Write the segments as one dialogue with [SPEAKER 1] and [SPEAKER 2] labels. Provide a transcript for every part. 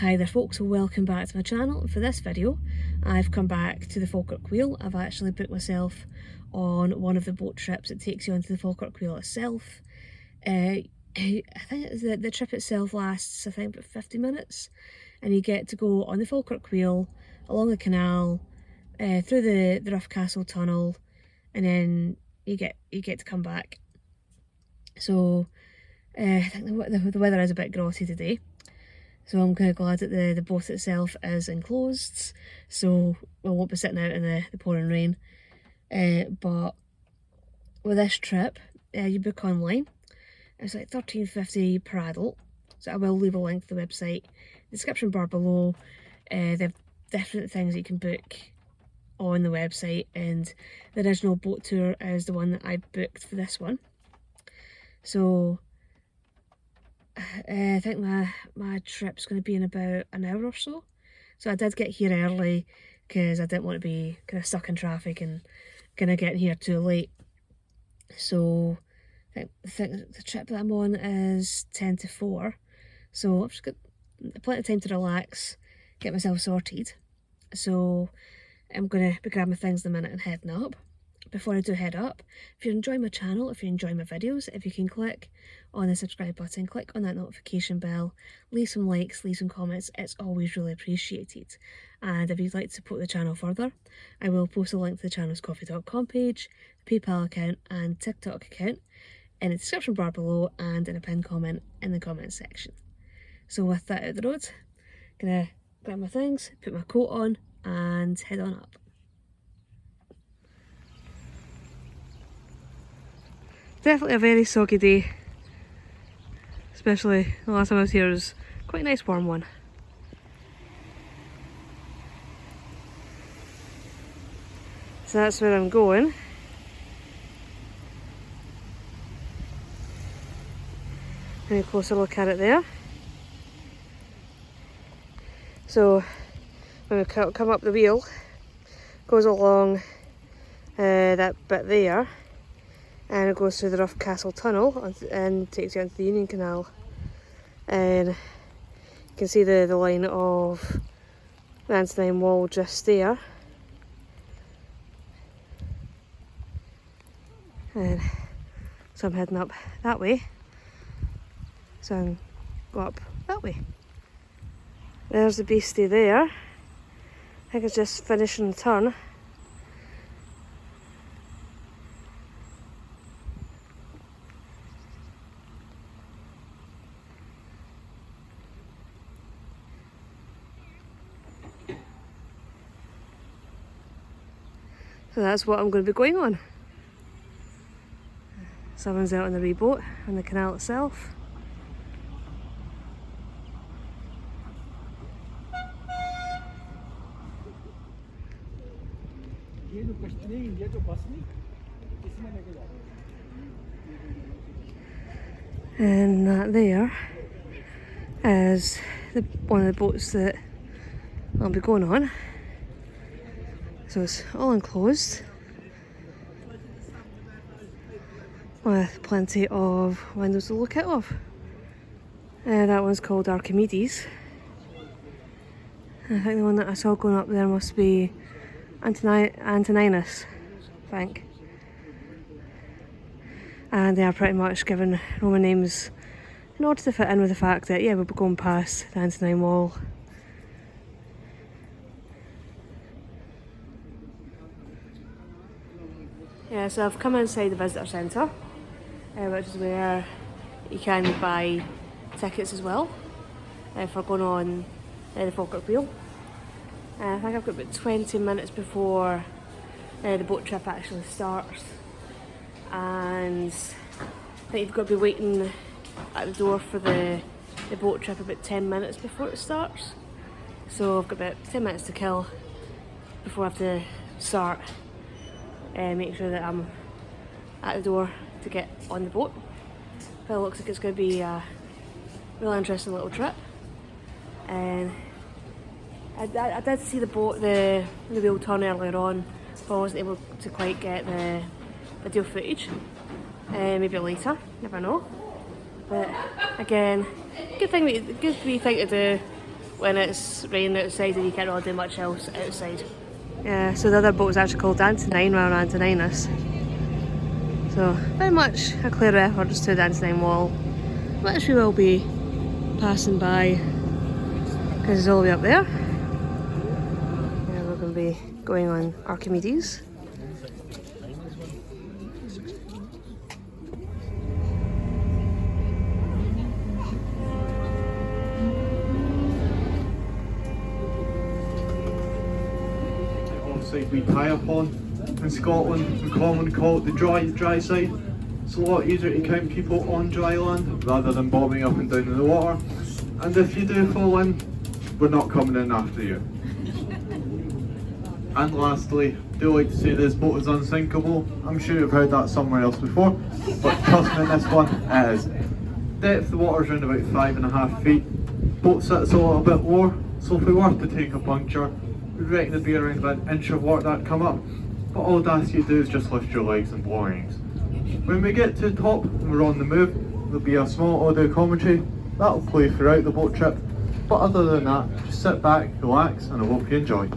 [SPEAKER 1] Hi there folks, welcome back to my channel. For this video I've come back to the Falkirk Wheel. I've actually booked myself on one of the boat trips that takes you onto the Falkirk Wheel itself. I think the trip itself lasts about 50 minutes, and you get to go on the Falkirk Wheel along the canal, through the Rough Castle tunnel, and then you get to come back. So I think the weather is a bit grotty today. So I'm kind of glad that the boat itself is enclosed, so we won't be sitting out in the pouring rain. But with this trip, you book online. It's like $13.50 per adult, so I will leave a link to the website, description bar below. They have different things that you can book on the website, and the original boat tour is the one that I booked for this one. So I think my trip's going to be in about an hour or so. So I did get here early because I didn't want to be kind of stuck in traffic and kind of getting here too late. So I think the trip that I'm on is 10 to 4. So I've just got plenty of time to relax, get myself sorted. So I'm going to be grabbing my things in a minute and heading up. Before I do head up, if you're enjoying my channel, if you're enjoying my videos, if you can click on the subscribe button, click on that notification bell, leave some likes, leave some comments, it's always really appreciated. And if you'd like to support the channel further, I will post a link to the channel's coffee.com page, the PayPal account and TikTok account in the description bar below and in a pinned comment in the comments section. So with that out the road, gonna grab my things, put my coat on and head on up. Definitely a very soggy day, especially the last time I was here was quite a nice warm one. So that's where I'm going. And a closer look at it there. So when we come up the wheel, goes along that bit there, and it goes through the Rough Castle tunnel and takes you into the Union Canal. And you can see the line of the Antonine Wall just there. And so I'm heading up that way. So I'm go up that way. There's the beastie there. I think it's just finishing the turn. So that's what I'm going to be going on. Someone's out on the wee boat on the canal itself. And that there is one of the boats that I'll be going on. So it's all enclosed with plenty of windows to look out of. That one's called Archimedes. I think the one that I saw going up there must be Antoninus, I think. And they are pretty much given Roman names in order to fit in with the fact that, yeah, we'll be going past the Antonine Wall. Yeah, so I've come inside the visitor centre, which is where you can buy tickets as well for going on the Falkirk Wheel. I think I've got about 20 minutes before the boat trip actually starts, and I think you've got to be waiting at the door for the boat trip about 10 minutes before it starts. So I've got about 10 minutes to kill before I have to start. Make sure that I'm at the door to get on the boat. But it looks like it's going to be a really interesting little trip. And I did see the boat, the wheel turn earlier on, but I wasn't able to quite get the video footage. Maybe later, never know. But again, good wee thing to do when it's raining outside and you can't really do much else outside. Yeah, so the other boat was actually called Antonine while on Antoninus. So very much a clear reference to the Antonine Wall, which we will be passing by because it's all the way up there. Yeah, we're going to be going on Archimedes.
[SPEAKER 2] We tie upon in Scotland, we commonly call it the dry side. It's a lot easier to count people on dry land rather than bobbing up and down in the water. And if you do fall in, we're not coming in after you. And lastly, I do like to say this boat is unsinkable. I'm sure you've heard that somewhere else before, but trust me, this one it is. Depth of the water is around about 5.5 feet. Boat sits a little bit lower, so if we were to take a puncture, we reckon there'd be around about an inch of water that'd come up. But all I'd ask you to do is just lift your legs and belongings. When we get to the top and we're on the move, there'll be a small audio commentary that'll play throughout the boat trip. But other than that, just sit back, relax, and I hope you enjoy.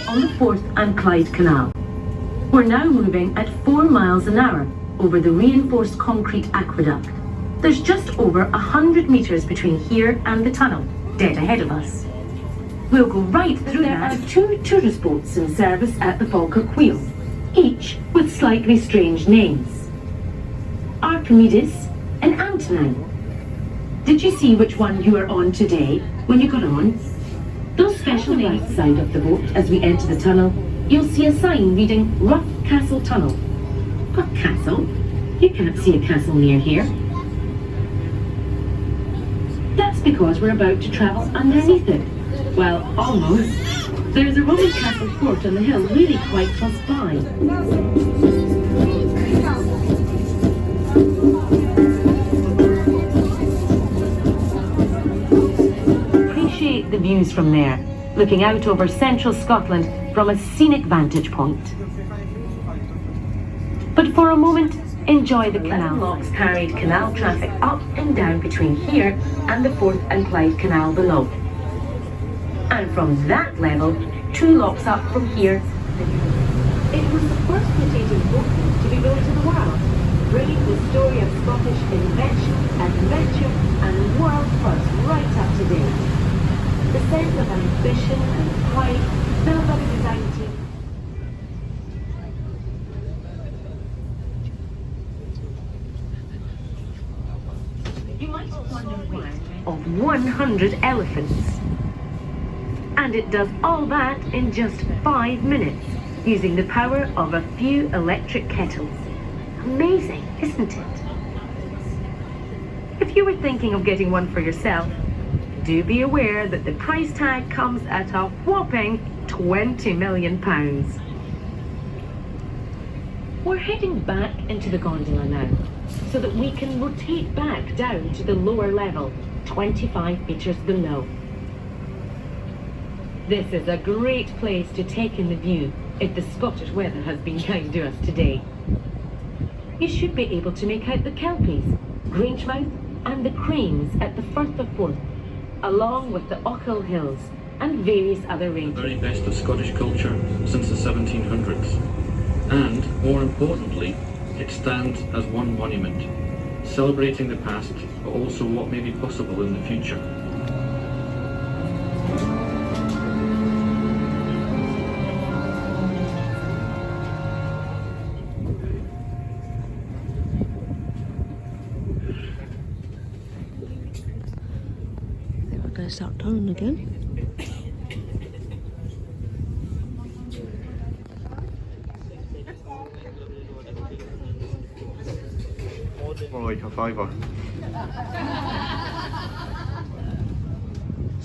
[SPEAKER 3] On the Forth and Clyde Canal. We're now moving at 4 miles an hour over the reinforced concrete aqueduct. There's just over 100 metres between here and the tunnel, dead ahead of us. We'll go right through that. There are 2 tourist boats in service at the Falkirk Wheel, each with slightly strange names. Archimedes and Antonine. Did you see which one you are on today when you got on? Those special right side of the boat as we enter the tunnel, you'll see a sign reading Rough Castle Tunnel. A castle? You can't see a castle near here. That's because we're about to travel underneath it. Well, almost. There's a Roman castle fort on the hill really quite close by. The views from there, looking out over central Scotland from a scenic vantage point. But for a moment, enjoy the canal. Locks carried canal traffic up and down between here and the Forth and Clyde Canal below. And from that level, 2 locks up from here. It was the first potato boat to be built in the world, bringing the story of Scottish invention, adventure and world first right up to date. The sense of ambition and pride filled by the design team. You might wonder why. Of 100 elephants. And it does all that in just 5 minutes, using the power of a few electric kettles. Amazing, isn't it? If you were thinking of getting one for yourself, do be aware that the price tag comes at a whopping £20 million. We're heading back into the gondola now, so that we can rotate back down to the lower level, 25 metres below. This is a great place to take in the view if the Scottish weather has been kind to us today. You should be able to make out the kelpies, Grangemouth and the cranes at the Firth of Forth, along with the Ochil Hills and various other ranges.
[SPEAKER 4] The very best of Scottish culture since the 1700s. And, more importantly, it stands as one monument, celebrating the past, but also what may be possible in the future.
[SPEAKER 1] Going to start turning again.
[SPEAKER 2] More like a fiver.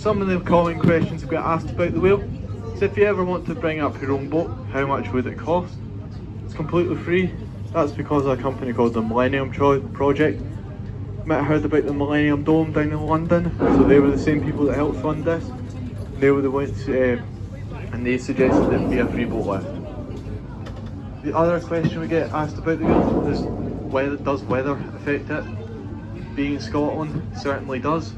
[SPEAKER 2] Some of the common questions we get asked about the wheel. So if you ever want to bring up your own boat, how much would it cost? It's completely free. That's because of a company called the Millennium Project. You might have heard about the Millennium Dome down in London. So they were the same people that helped fund this. They were the ones, and they suggested it be a free boat lift. The other question we get asked about the wheel is whether does weather affect it? Being in Scotland, certainly does.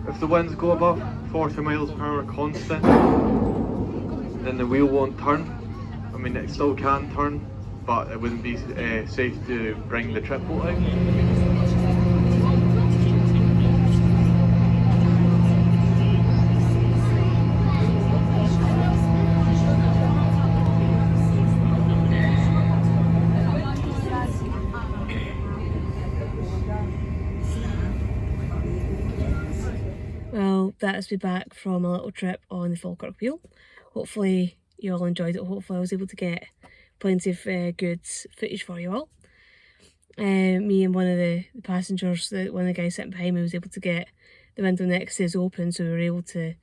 [SPEAKER 2] If the winds go above 40 miles per hour constant, then the wheel won't turn. I mean, it still can turn, but it wouldn't be safe to bring the trip boat out.
[SPEAKER 1] Well, that's me back from a little trip on the Falkirk Wheel. Hopefully you all enjoyed it. Hopefully I was able to get plenty of good footage for you all. Me and one of the passengers, one of the guys sitting behind me, was able to get the window next to us open, so we were able to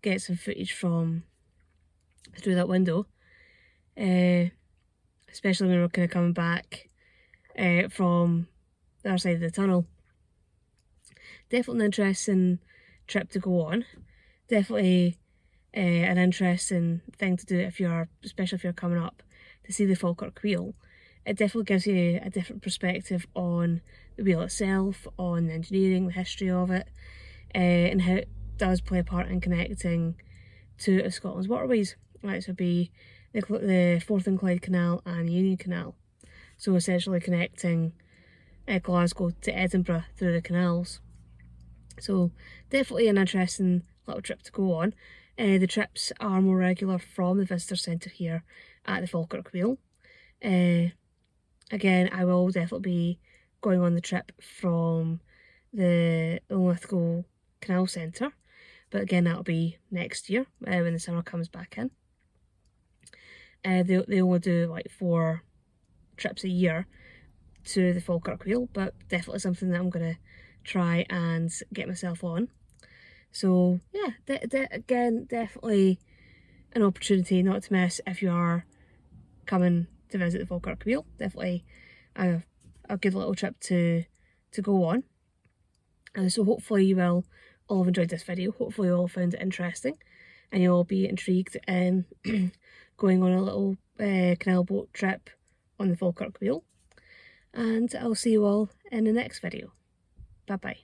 [SPEAKER 1] get some footage from through that window. Especially when we were kind of coming back from the other side of the tunnel. Definitely an interesting trip to go on. Definitely an interesting thing to do especially if you're coming up to see the Falkirk Wheel. It definitely gives you a different perspective on the wheel itself, on the engineering, the history of it, and how it does play a part in connecting two of Scotland's waterways. Right, so it'd be the Forth and Clyde Canal and Union Canal. So essentially connecting Glasgow to Edinburgh through the canals. So definitely an interesting little trip to go on. The trips are more regular from the visitor centre here at the Falkirk Wheel. Again, I will definitely be going on the trip from the Lithgow Canal Centre, but again that'll be next year when the summer comes back in. They only do like 4 trips a year to the Falkirk Wheel, but definitely something that I'm going to try and get myself on. So yeah, again, definitely an opportunity not to miss if you are coming to visit the Falkirk Wheel. Definitely a good little trip to go on. So hopefully you will all have enjoyed this video. Hopefully you all found it interesting and you'll all be intrigued in going on a little canal boat trip on the Falkirk Wheel. And I'll see you all in the next video. Bye bye.